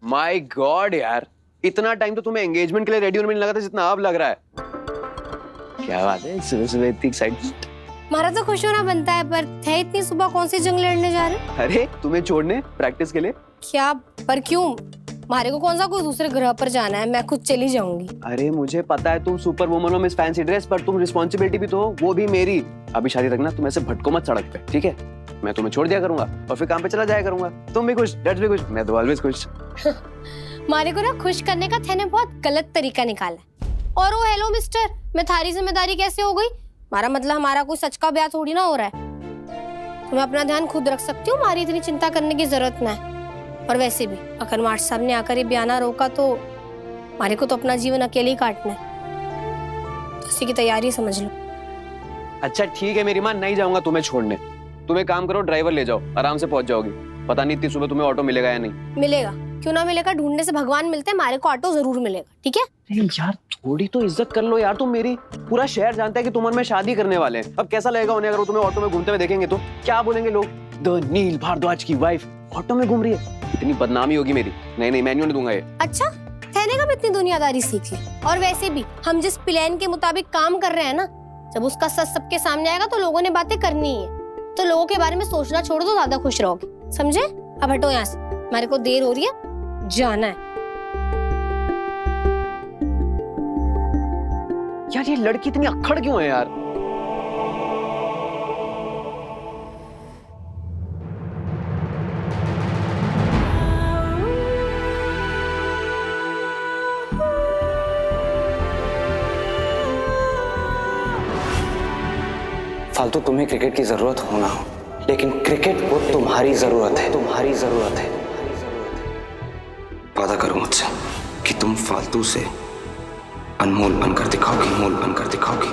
My God यार, इतना time तो तुम्हें एंगेजमेंट के लिए रेडी होने में लगा था जितना अब लग रहा है। क्या बात है, सुबह सुबह इतनी एक्साइटेड। हमारा तो खुश होना बनता है, पर थे इतनी सुबह कौन सी जंग लड़ने जा रहे? अरे तुम्हें छोड़ने प्रैक्टिस के लिए। क्या? पर क्यों? हमारे को कौन सा कोई दूसरे ग्रह पर जाना है, मैं खुद चली जाऊंगी। अरे मुझे पता है तुम सुपर वुमन हो मिस फैंसी ड्रेस, पर तुम रिस्पॉन्सिबिलिटी भी तो हो, वो भी मेरी। अभी शादी तक ना तुम ऐसे भटको मत सड़क पे, ठीक है? मैं तुम्हें छोड़ दिया करूंगा और फिर काम पे चला जाया करूंगा। तुम भी खुश, डैड भी खुश, मैं तो ऑलवेज खुश। हमारे को ना खुश करने का थैने बहुत गलत तरीका निकाला है। और वो हेलो मिस्टर, मैं थारी जिम्मेदारी कैसे हो गई? हमारा मतलब हमारा कोई सच का ब्याह थोड़ी ना हो रहा है। तुम्हें अपना ध्यान खुद रख सकती हो, हमारी इतनी चिंता करने की जरूरत ना है। और वैसे भी अगर मार्च साहब ने आकर ये बयाना रोका तो हमारे को तो अपना जीवन अकेले ही काटना है, तो उसी की तैयारी समझ लो। अच्छा ठीक है मेरी माँ, नहीं जाऊंगा तुम्हें छोड़ने। तुम एक काम करो, ड्राइवर ले जाओ, आराम से पहुंच जाओगी। पता नहीं इतनी सुबह तुम्हें ऑटो मिलेगा या नहीं। मिलेगा, क्यों ना मिलेगा, ढूंढने से भगवान मिलते हैं, हमारे को ऑटो जरूर मिलेगा, ठीक है? यार थोड़ी तो इज्जत कर लो यार तुम मेरी। पूरा शहर जानता है कि तुम और मैं शादी करने वाले हैं। अब कैसा लगेगा उन्हें अगर वो तुम्हें ऑटो में घूमते हुए देखेंगे तो? क्या बोलेंगे लोग? द नील भारद्वाज की वाइफ ऑटो में घूम रही है, इतनी बदनामी होगी मेरी। नहीं नहीं, मैं नहीं दूंगा ये। अच्छा, थैने का भी इतनी दुनियादारी सीख ली। और वैसे भी हम जिस प्लान के मुताबिक काम कर रहे हैं ना, जब उसका सच सबके सामने आएगा तो लोगों ने बातें करनी है। तो लोगों के बारे में सोचना छोड़ दो, ज्यादा खुश रहोगे, समझे? अब हटो यहाँ से, हमारे को देर हो रही है, जाना है। यार ये लड़की इतनी अक्खड़ क्यों है यार? फालतू तुम्हें क्रिकेट की जरूरत हो ना हो, लेकिन क्रिकेट को तुम्हारी जरूरत है, तुम्हारी जरूरत है। वादा करो मुझसे कि तुम फालतू से अनमोल बनकर दिखाओगी, अनमोल बनकर दिखाओगी।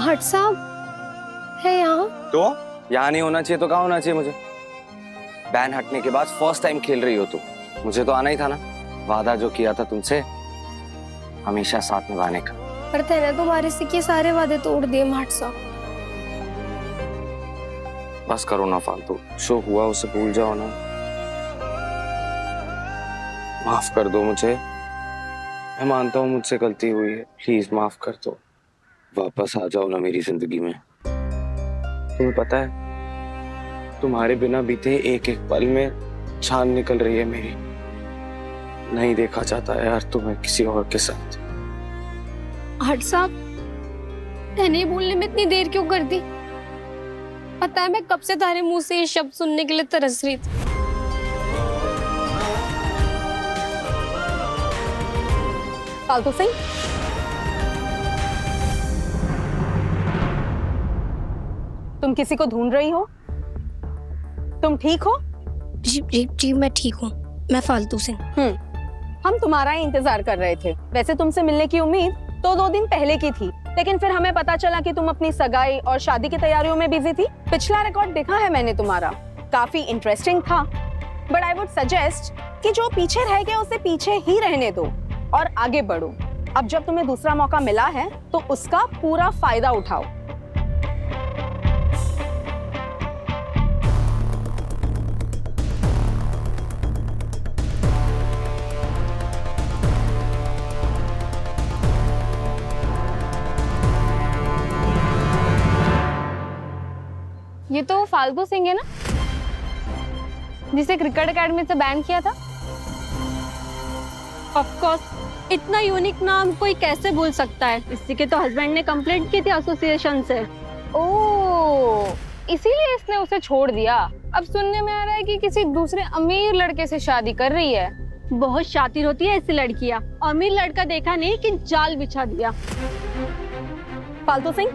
हट साहब है यहाँ? तो यहाँ नहीं होना चाहिए तो कहाँ होना चाहिए मुझे? बैन हटने के बाद फर्स्ट टाइम खेल रही हो तुम, मुझे तो आना ही था ना। वादा जो किया था तुमसे हमेशा साथ निभाने का। पर तेने तो हमारे से के सारे वादे तोड़ दिए माट साहब। बस करो ना फालतू, जो हुआ उसे भूल जाओ ना। माफ कर दो मुझे, मैं मानता हूँ मुझसे गलती हुई है, प्लीज माफ कर दो। वापस आ जाओ ना मेरी जिंदगी में। तुम्हें पता है तुम्हारे बिना बीते एक एक पल में जान निकल रही है मेरी। नहीं देखा जाता है यार तुम्हें किसी और के साथ। हट साहब, नहीं बोलने में इतनी देर क्यों कर दी? पता है मैं कब से तारे मुंह से ये शब्द सुनने के लिए तरस रही थी। फालतू सिंह, तुम किसी को ढूंढ रही हो? तुम ठीक हो? जी जी जी मैं ठीक हूँ, मैं फालतू सिंह। हम तुम्हारा ही इंतजार कर रहे थे। वैसे तुमसे मिलने की उम्मीद तो 2 दिन पहले की थी, लेकिन फिर हमें पता चला कि तुम अपनी सगाई और शादी की तैयारियों में बिजी थी। पिछला रिकॉर्ड देखा है मैंने तुम्हारा, काफी इंटरेस्टिंग था। बट आई वुड सजेस्ट कि जो पीछे रह गया उसे पीछे ही रहने दो और आगे बढ़ो। अब जब तुम्हें दूसरा मौका मिला है तो उसका पूरा फायदा उठाओ। ये तो फाल्गु सिंह है ना, जिसे क्रिकेट एकेडमी से बैन किया था? ऑफ कोर्स, इतना यूनिक नाम कोई कैसे भूल सकता है? इसी के तो हस्बैंड ने कंप्लेंट की थी एसोसिएशन से। ओह, इसीलिए इसने उसे छोड़ दिया। अब सुनने में आ रहा है कि किसी दूसरे अमीर लड़के से शादी कर रही है। बहुत शातिर होती है ऐसी लड़कियां। अमीर लड़का देखा नहीं कि जाल बिछा दिया। फालतू सिंह,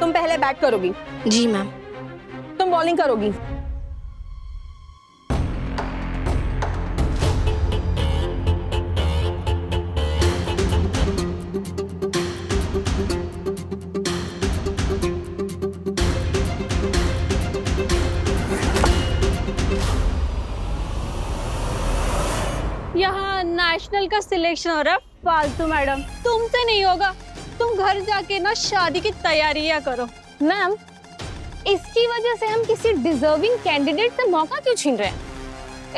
तुम पहले बैट करोगी। जी मैम। तुम बॉलिंग करोगी। यहाँ नेशनल का सिलेक्शन हो रहा है। फालतू मैडम, तुमसे नहीं होगा। तुम घर जाके ना शादी की तैयारियां करो। मैम, इसकी वजह से हम किसी डिजर्विंग कैंडिडेट से मौका क्यों छीन रहे हैं?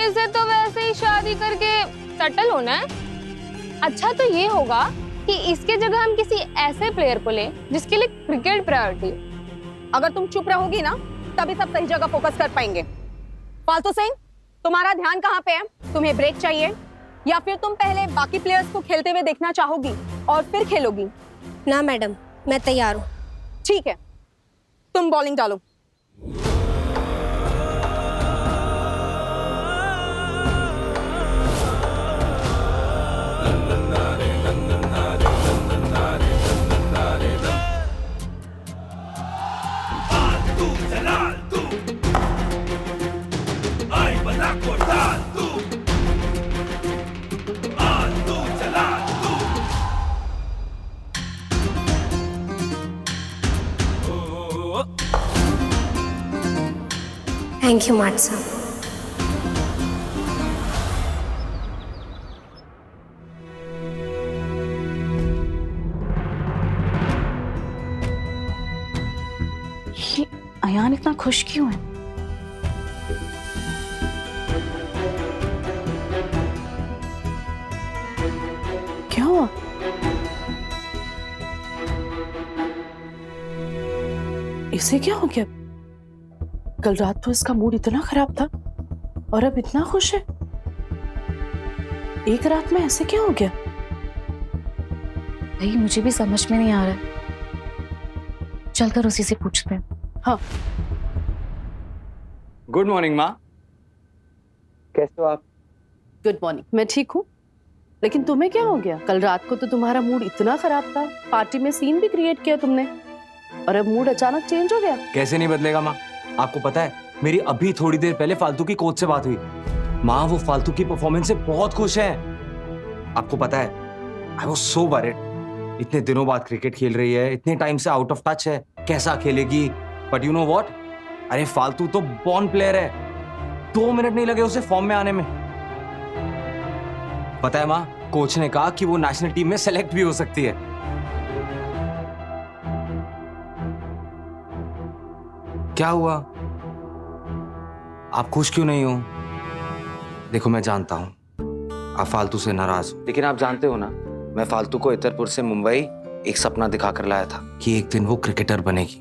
इसे तो वैसे ही शादी करके सेटल होना है। अच्छा तो ये होगा कि इसके जगह हम किसी ऐसे प्लेयर को लें जिसके लिए क्रिकेट प्रायोरिटी है। अगर तुम चुप रहोगी ना तभी सब सही जगह फोकस कर पाएंगे। फालतू सिंह, तुम्हारा ध्यान कहाँ पे है? तुम्हें ब्रेक चाहिए या फिर तुम पहले बाकी प्लेयर्स को खेलते हुए देखना चाहोगी और फिर खेलोगी? ना मैडम, मैं तैयार हूँ। ठीक है, तुम बॉलिंग डालो। थैंक यू माट साहब। ये अयान इतना खुश क्यों है? क्या हुआ? इसे क्या हो गया? कल रात तो इसका मूड इतना खराब था और अब इतना खुश है। एक रात में ऐसे क्या हो गया? भाई मुझे भी समझ में नहीं आ रहा है। चलकर उसी से पूछते हैं। हाँ, गुड मॉर्निंग माँ, कैसे हो आप? Good morning. मैं ठीक हूँ, लेकिन तुम्हें क्या हो गया? कल रात को तो तुम्हारा मूड इतना खराब था, पार्टी में सीन भी क्रिएट किया तुमने, और अब मूड अचानक चेंज हो गया। कैसे नहीं बदलेगा माँ? आपको पता है मेरी अभी थोड़ी देर पहले फालतू की कोच से बात हुई। माँ वो फालतू की परफॉर्मेंस से बहुत खुश है। आपको पता है आई वाज सो वरीड। इतने दिनों बाद क्रिकेट खेल रही है, इतने टाइम से आउट ऑफ टच है, कैसा खेलेगी? बट यू नो व्हाट, अरे फालतू तो बॉर्न प्लेयर है। 2 मिनट नहीं लगे उसे फॉर्म में आने में। पता है माँ, कोच ने कहा कि वो नेशनल टीम में सेलेक्ट भी हो सकती है। क्या हुआ? आप खुश क्यों नहीं हो? देखो मैं जानता हूं आप फालतू से नाराज हो, लेकिन आप जानते हो ना मैं फालतू को इतरपुर से मुंबई एक सपना दिखाकर लाया था कि एक दिन वो क्रिकेटर बनेगी,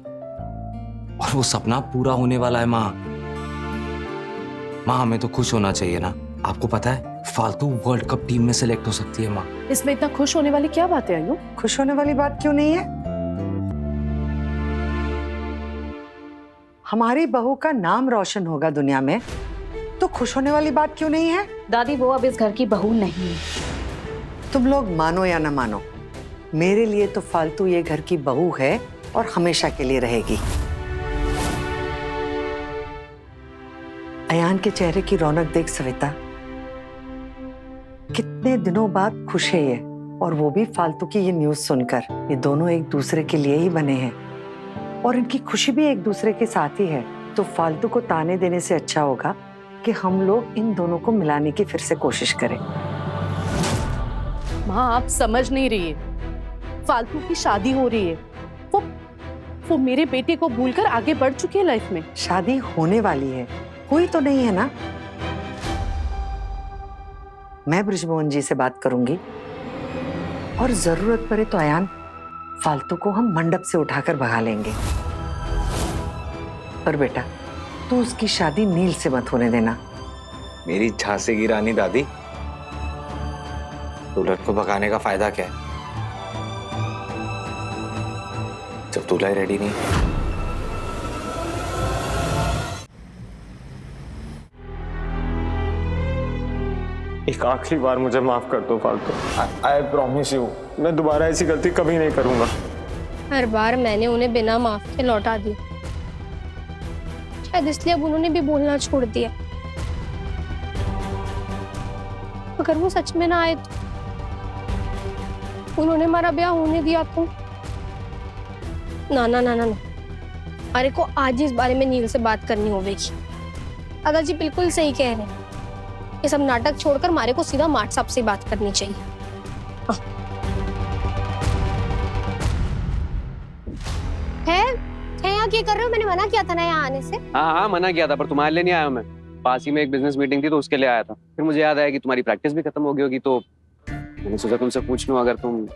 और वो सपना पूरा होने वाला है। माँ हमें तो खुश होना चाहिए ना। आपको पता है फालतू वर्ल्ड कप टीम में सेलेक्ट हो सकती है। माँ इसमें इतना खुश होने वाली क्या बात है आयु? खुश होने वाली बात क्यों नहीं है? हमारी बहू का नाम रोशन होगा दुनिया में, तो खुश होने वाली बात क्यों नहीं है? दादी वो अब इस घर की बहू नहीं है। तुम लोग मानो या ना मानो, मेरे लिए तो फालतू ये घर की बहू है और हमेशा के लिए रहेगी। अयान के चेहरे की रौनक देख सविता, कितने दिनों बाद खुश है ये, और वो भी फालतू की ये न्यूज़ सुनकर। ये दोनों एक दूसरे के लिए ही बने हैं और इनकी खुशी भी एक दूसरे के साथ ही है। तो फालतू को ताने देने से अच्छा होगा कि हम लोग इन दोनों को मिलाने की फिर से कोशिश करें। माँ आप समझ नहीं रही है, फालतू की शादी हो रही है। वो मेरे बेटे को भूलकर आगे बढ़ चुकी है लाइफ में। शादी होने वाली है, हुई तो नहीं है ना? मैं बृजमोहन जी से बात करूंगी और जरूरत पड़े तो अयान फालतू को हम मंडप से उठाकर भगा लेंगे। पर बेटा तू उसकी शादी नील से मत होने देना। मेरी झांसी की रानी दादी, दुल्हन को भगाने का फायदा क्या है जब दूल्हा ही रेडी नहीं? एक आखिरी बार मुझे माफ कर दो फालतू। आई प्रॉमिस यू, मैं दोबारा ऐसी गलती कभी नहीं करूंगा। हर बार मैंने उन्हें बिना माफ के लौटा दी, शायद इसलिए अब उन्होंने भी बोलना छोड़ दिया। अगर वो सच में ना आए तो, उन्होंने हमारा ब्याह होने दिया तो? ना ना ना ना ना, अरे को आज ही इस बारे में नील से बात करनी होगी। दादाजी बिल्कुल सही कह रहे हैं, ये सब नाटक छोड़कर मारे को सीधा माट साहब से बात करनी चाहिए। है किए कर रहे हो? मैंने मना किया था ना यहाँ आने से। हाँ हाँ मना किया था, पर तुम्हारे लिए नहीं आया हूं मैं। पास ही में एक बिजनेस मीटिंग थी तो उसके लिए आया था। फिर मुझे याद आया कि तुम्हारी प्रैक्टिस भी खत्म हो गई होगी, तो मैंने सोचा तुमसे पूछ लूं अगर तुम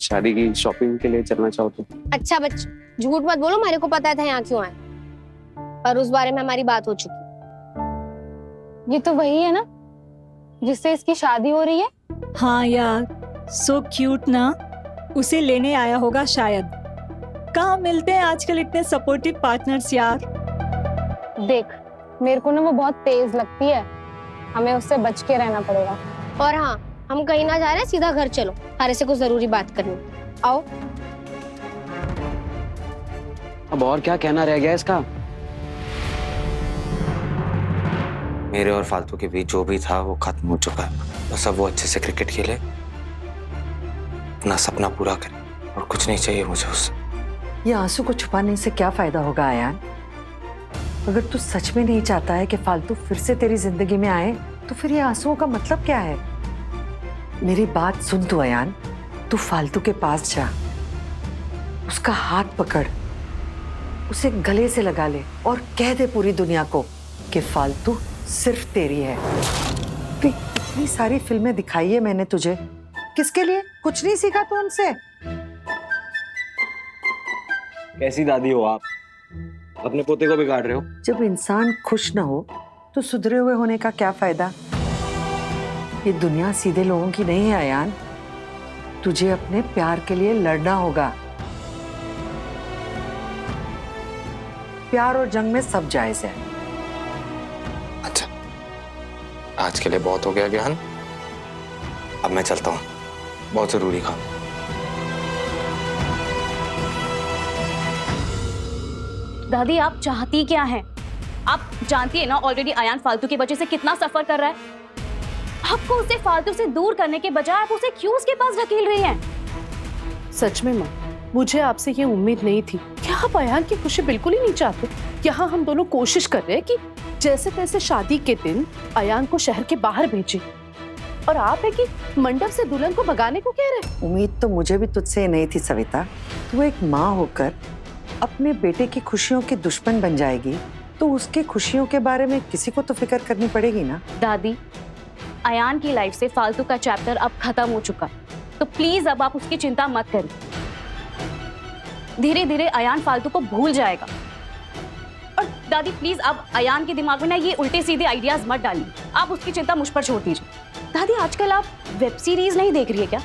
शादी की शॉपिंग के लिए चलना चाहो तो। अच्छा बच्चे, झूठ मत बोलो, मेरे को पता था यहाँ क्यों आए, पर उस बारे में हमारी बात हो चुकी। ये तो वही है ना जिससे इसकी शादी हो रही है। हाँ यार, सो क्यूट ना। उसे लेने आया होगा शायद। कहाँ मिलते हैं आजकल इतने सपोर्टिव पार्टनर्स यार। देख, मेरे को ना वो बहुत तेज लगती है, हमें उससे बच के रहना पड़ेगा। और हाँ, हम कहीं ना जा रहे हैं, सीधा घर चलो, तारे से कुछ जरूरी बात करनी। आओ। अब और क्या कहना रह गया इसका? मेरे और फालतू के बीच जो भी था वो खत्म हो चुका है। बस अब वो अच्छे से क्रिकेट खेले, अपना सपना पूरा करे, और कुछ नहीं चाहिए मुझे उससे। ये आंसू को छुपाने से क्या फायदा होगा आयान? अगर तू सच में नहीं चाहता है कि फालतू फिर से तेरी जिंदगी में आए, तो फिर ये आंसुओं का मतलब क्या है? मेरी बात सुन तू आयान, तू फालतू के पास जा, उसका हाथ पकड़, उसे गले से लगा ले और कह दे पूरी दुनिया को कि फालतू सिर्फ तेरी है। इतनी सारी फिल्में दिखाई है मैंने तुझे, किसके लिए? कुछ नहीं सीखा तू उनसे? कैसी दादी हो आप? अपने पोते को बिगाड़ रहे हो। जब इंसान खुश ना हो तो सुधरे हुए होने का क्या फायदा? ये दुनिया सीधे लोगों की नहीं है आयान, तुझे अपने प्यार के लिए लड़ना होगा। प्यार और जंग में सब जायज है। अच्छा, आज के लिए बहुत हो गया ज्ञान, अब मैं चलता हूँ, बहुत जरूरी काम। दादी, आप चाहती क्या हैं? आप जानती है ना ऑलरेडी अयान फालतू की वजह से कितना सफर कर रहा है। आपको उसे फालतू से दूर करने के बजाय आप उसे क्यों उसके पास ढकेल रही हैं? सच में माँ, मुझे आपसे ये उम्मीद नहीं थी। क्या आप अयान की खुशी बिल्कुल ही नहीं चाहते? यहाँ हम दोनों कोशिश कर रहे हैं कि जैसे तैसे शादी के दिन अयान को शहर के बाहर भेजें, और आप है कि मंडप से दुल्हन को भगाने को कह रहे। उम्मीद तो मुझे भी तुझसे नहीं थी सविता। तू एक माँ होकर अपने बेटे की खुशियों की दुश्मन बन जाएगी तो उसकी खुशियों के बारे में किसी को तो फिक्र करनी पड़ेगी ना। दादी, अयान की लाइफ से फालतू का चैप्टर अब खत्म हो चुका है, तो प्लीज अब आप उसकी चिंता मत करें। धीरे धीरे अयान फालतू को भूल जाएगा। और दादी प्लीज अब अयान के दिमाग में ना ये उल्टे सीधे आइडियाज मत डालिए, आप उसकी चिंता मुझ पर छोड़ दीजिए। दादी, आजकल आप वेब सीरीज नहीं देख रही है क्या?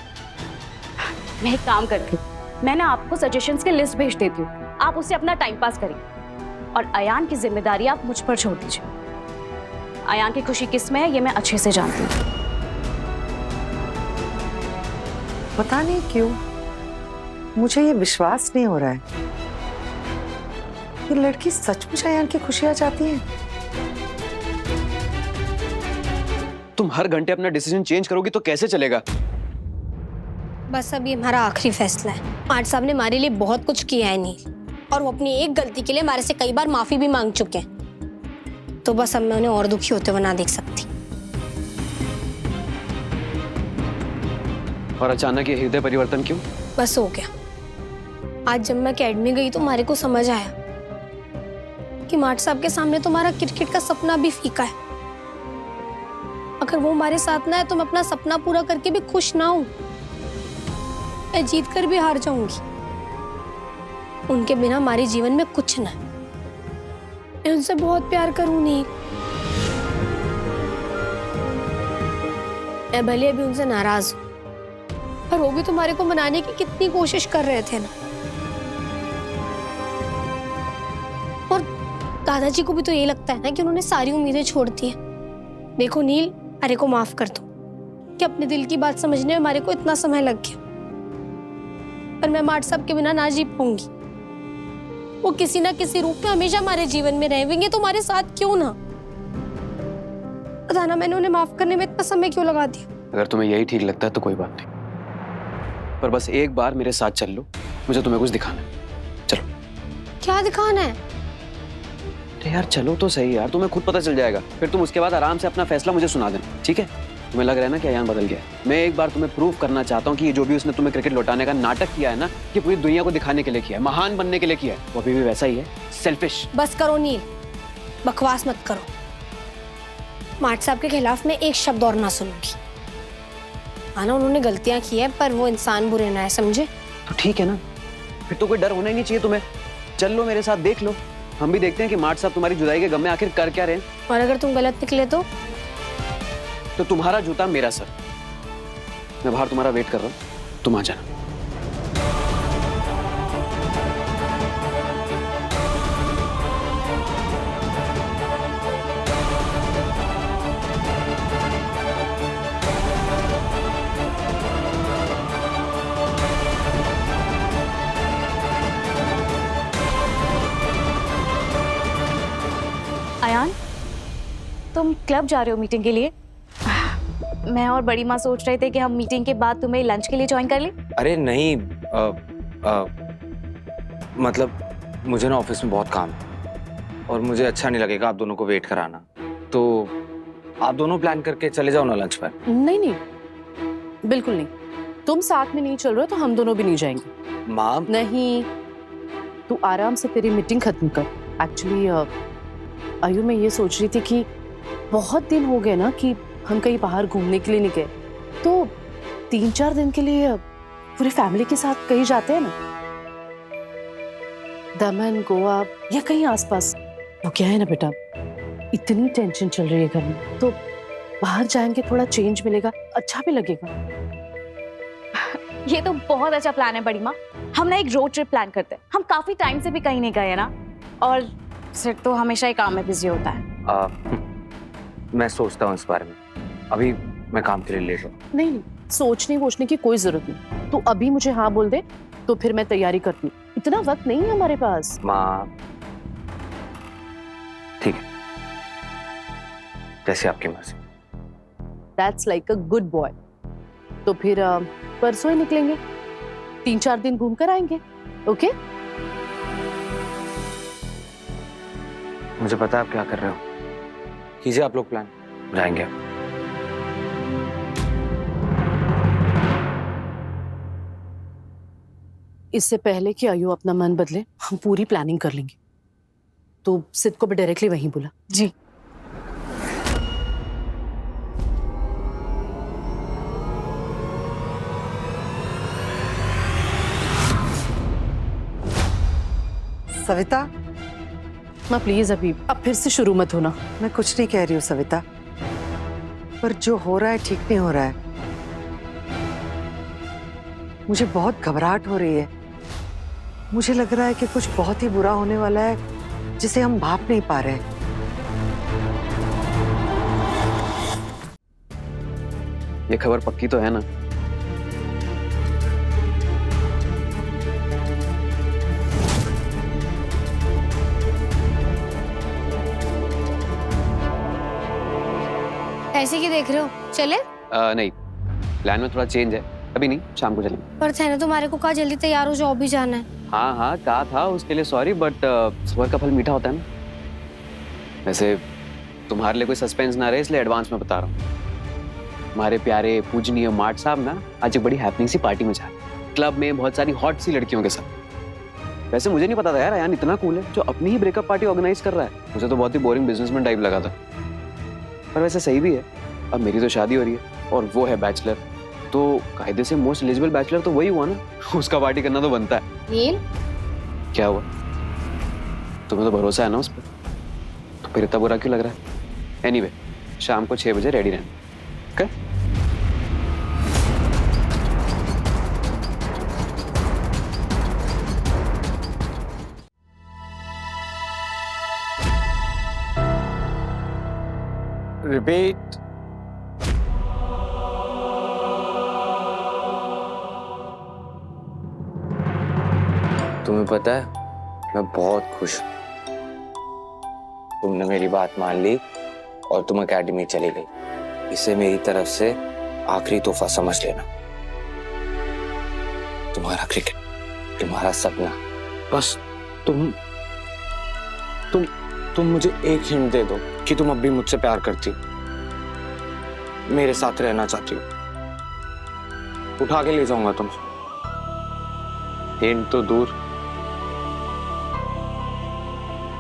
मैं एक काम करती हूँ, मैं ना आपको सजेशंस की लिस्ट भेज देती हूँ, आप उससे अपना टाइम पास करिए, और अयान की जिम्मेदारी आप मुझ पर छोड़ दीजिए। अयान की खुशी किस में है ये मैं अच्छे से जानती हूँ। पता नहीं क्यों मुझे ये विश्वास नहीं हो रहा है, ये लड़की सचमुच अयान की खुशियां चाहती है। तुम हर घंटे अपना डिसीजन चेंज करोगी तो कैसे चलेगा? बस अब ये हमारा आखिरी फैसला है। आर्ट साहब ने हमारे लिए बहुत कुछ किया है नील, और वो अपनी एक गलती के लिए हमारे से कई बार माफी भी मांग चुके हैं, तो बस अब मैं उन्हें और दुखी होते हुए ना देख सकती। और अचानक ये हृदय परिवर्तन क्यों? बस हो गया। आज जब मैं अकेडमी गई तो हमारे को समझ आया कि मार्ट साहब के सामने तो हमारा क्रिकेट का सपना भी फीका है। अगर वो हमारे साथ ना है तो मैं अपना सपना पूरा करके भी खुश ना हूं, मैं जीत कर भी हार जाऊंगी। उनके बिना हमारे जीवन में कुछ ना। मैं उनसे बहुत प्यार करूं नील, मैं भले अभी उनसे नाराज हूं, पर वो भी तुम्हारे को मनाने की कितनी कोशिश कर रहे थे ना। और दादाजी को भी तो यही लगता है ना कि उन्होंने सारी उम्मीदें छोड़ दी हैं। देखो नील, अरे को माफ कर दो कि अपने दिल की बात समझने में हमारे को इतना समय लग गया, पर मैं मार्ट साहब के बिना ना जी पाऊंगी। वो किसी ना किसी रूप में हमेशा हमारे जीवन में रहेंगे, तो हमारे साथ क्यों ना। पता ना मैंने उन्हें माफ करने में इतना समय क्यों लगा दिया। अगर तुम्हें यही ठीक लगता है तो कोई बात नहीं, पर बस एक बार मेरे साथ चल लो, मुझे तुम्हें कुछ दिखाना है। चलो। क्या दिखाना है? अरे यार चलो तो सही यार, तुम्हें खुद पता चल जाएगा, फिर तुम उसके बाद आराम से अपना फैसला मुझे सुना देना, ठीक है? तुम्हें लग रहा है ना कि अयान बदल गया है। मैं एक बार तुम्हें प्रूव करना चाहता हूँ कि ये जो भी उसने तुम्हें क्रिकेट लौटाने का नाटक किया है ना, कि पूरी दुनिया को दिखाने के लिए किया है, महान बनने के लिए किया है, वो अभी भी वैसा ही है, सेल्फिश। बस करो नील, बकवास मत करो। मार्ट साहब के खिलाफ मैं एक शब्द और ना सुनूंगी। आना उन्होंने गलतियां की है, पर वो इंसान बुरे ना है, समझे? तो ठीक है ना, फिर तो कोई डर होना ही नहीं चाहिए तुम्हें। चल लो मेरे साथ, देख लो, हम भी देखते हैं कि मार्ट साहब तुम्हारी जुदाई के गम में आखिर कर क्या रहे हैं। और अगर तुम गलत निकले तो तुम्हारा जूता मेरा सर। मैं बाहर तुम्हारा वेट कर रहा हूँ, तुम आ जाना। अयान, तुम क्लब जा रहे हो मीटिंग के लिए? मैं और बड़ी माँ सोच रहे थे कि हम मीटिंग के बाद तुम्हें लंच के लिए ज्वाइन कर लें। अरे नहीं, मतलब मुझे ना ऑफिस में बहुत काम है और मुझे अच्छा नहीं लगेगा आप दोनों को वेट कराना, तो आप दोनों प्लान करके चले जाओ ना लंच पर। नहीं नहीं, बिल्कुल नहीं। तुम साथ में नहीं चल रहे हो तो हम दोनों भी नहीं जाएंगे। माँ नहीं, तू आराम से तेरी मीटिंग खत्म कर। एक्चुअली आयु, मैं ये सोच रही थी कि बहुत दिन हो गए ना कि हम कहीं बाहर घूमने के लिए नहीं गए, तो 3-4 दिन के लिए पूरी फैमिली के साथ कहीं जाते हैं ना, दमन, गोवा या कहीं आसपास। तो क्या है ना बेटा, इतनी टेंशन चल रही है घर में, तो बाहर जाएंगे, थोड़ा चेंज मिलेगा, अच्छा भी लगेगा। ये तो बहुत अच्छा प्लान है बड़ी माँ। हम ना एक रोड ट्रिप प्लान करते हैं। हम काफी टाइम से भी कहीं नहीं गए ना, और सिर्फ तो हमेशा ही काम में बिजी होता है। मैं सोचता हूँ इस बारे में, अभी मैं काम के लिए लेट हूँ। नहीं नहीं, सोचने वोचने की कोई जरूरत नहीं। तू अभी मुझे हाँ बोल दे तो फिर मैं तैयारी करती हूँ। इतना वक्त नहीं है हमारे पास। माँ ठीक है, जैसे आपकी मर्जी। That's like a good boy। तो फिर परसों ही निकलेंगे, 3-4 दिन घूम कर आएंगे। ओके? मुझे पता है आप क्या कर रहे हो, कीजिए आप लोग प्लान, जाएंगे आप। इससे पहले कि आयु अपना मन बदले, हम पूरी प्लानिंग कर लेंगे। तो सिद्ध को भी डायरेक्टली वहीं बुला। जी। सविता, माँ प्लीज अभी अब फिर से शुरू मत होना। मैं कुछ नहीं कह रही हूँ सविता, पर जो हो रहा है ठीक नहीं हो रहा है। मुझे बहुत घबराहट हो रही है। मुझे लग रहा है कि कुछ बहुत ही बुरा होने वाला है जिसे हम भाप नहीं पा रहे। ये खबर पक्की तो है ना? ऐसे की देख रहे हो, चले? नहीं, प्लान में थोड़ा चेंज है, अभी नहीं, शाम को चलेंगे। पर थे ना तुम्हारे को कहा जल्दी तैयार हो जाओ, भी जाना है। हाँ हाँ कहा था, उसके लिए सॉरी, बट सबर का फल मीठा होता है ना। वैसे तुम्हारे लिए कोई सस्पेंस ना रहे इसलिए एडवांस में बता रहा हूँ। हमारे प्यारे पूजनीय मार्ट साहब ना आज एक बड़ी हैपनिंग सी पार्टी में जा रहे हैं, क्लब में बहुत सारी हॉट सी लड़कियों के साथ। वैसे मुझे नहीं पता था यार अयान इतना कूल है जो अपनी ही ब्रेकअप पार्टी ऑर्गेनाइज कर रहा है। मुझे तो बहुत ही बोरिंग बिजनेसमैन टाइप लगा था, पर वैसे सही भी है। अब मेरी तो शादी हो रही है और वो है बैचलर, तो कायदे से मोस्ट एलिजिबल बैचलर तो वही हुआ ना, उसका पार्टी करना तो बनता है। नील, क्या हुआ? तुम्हें तो भरोसा है ना उस पर, तो फिर इतना बुरा क्यों लग रहा है? एनीवे, शाम को 6 बजे रेडी रहना। ओके? रिपीट। तुम्हें पता है मैं बहुत खुश हूँ, तुमने मेरी बात मान ली और तुम एकेडमी चली गई। इसे मेरी तरफ से आखिरी तोहफा समझ लेना। तुम्हारा क्रिकेट, तुम्हारा सपना, बस तुम मुझे एक हिंट दे दो कि तुम अब भी मुझसे प्यार करती हो। मेरे साथ रहना चाहती हो, उठा के ले जाऊंगा तुम्हें। हिंट तो दूर,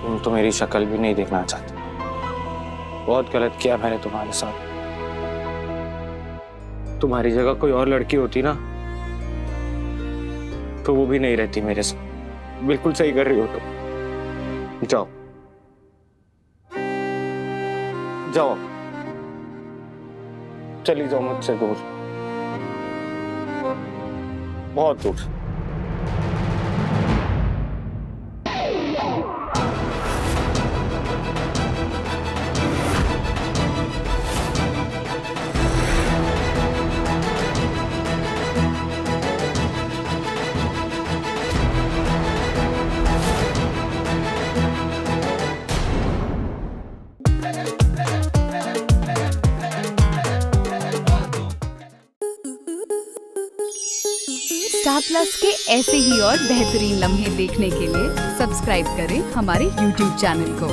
तुम तो मेरी शक्ल भी नहीं देखना चाहती। बहुत गलत किया मैंने तुम्हारे साथ। तुम्हारी जगह कोई और लड़की होती ना, तो वो भी नहीं रहती मेरे साथ। बिल्कुल सही कर रही हो तुम। जाओ जाओ, चली जाओ मुझसे दूर, बहुत दूर। स्टार प्लस के ऐसे ही और बेहतरीन लम्हे देखने के लिए सब्सक्राइब करें हमारे YouTube चैनल को।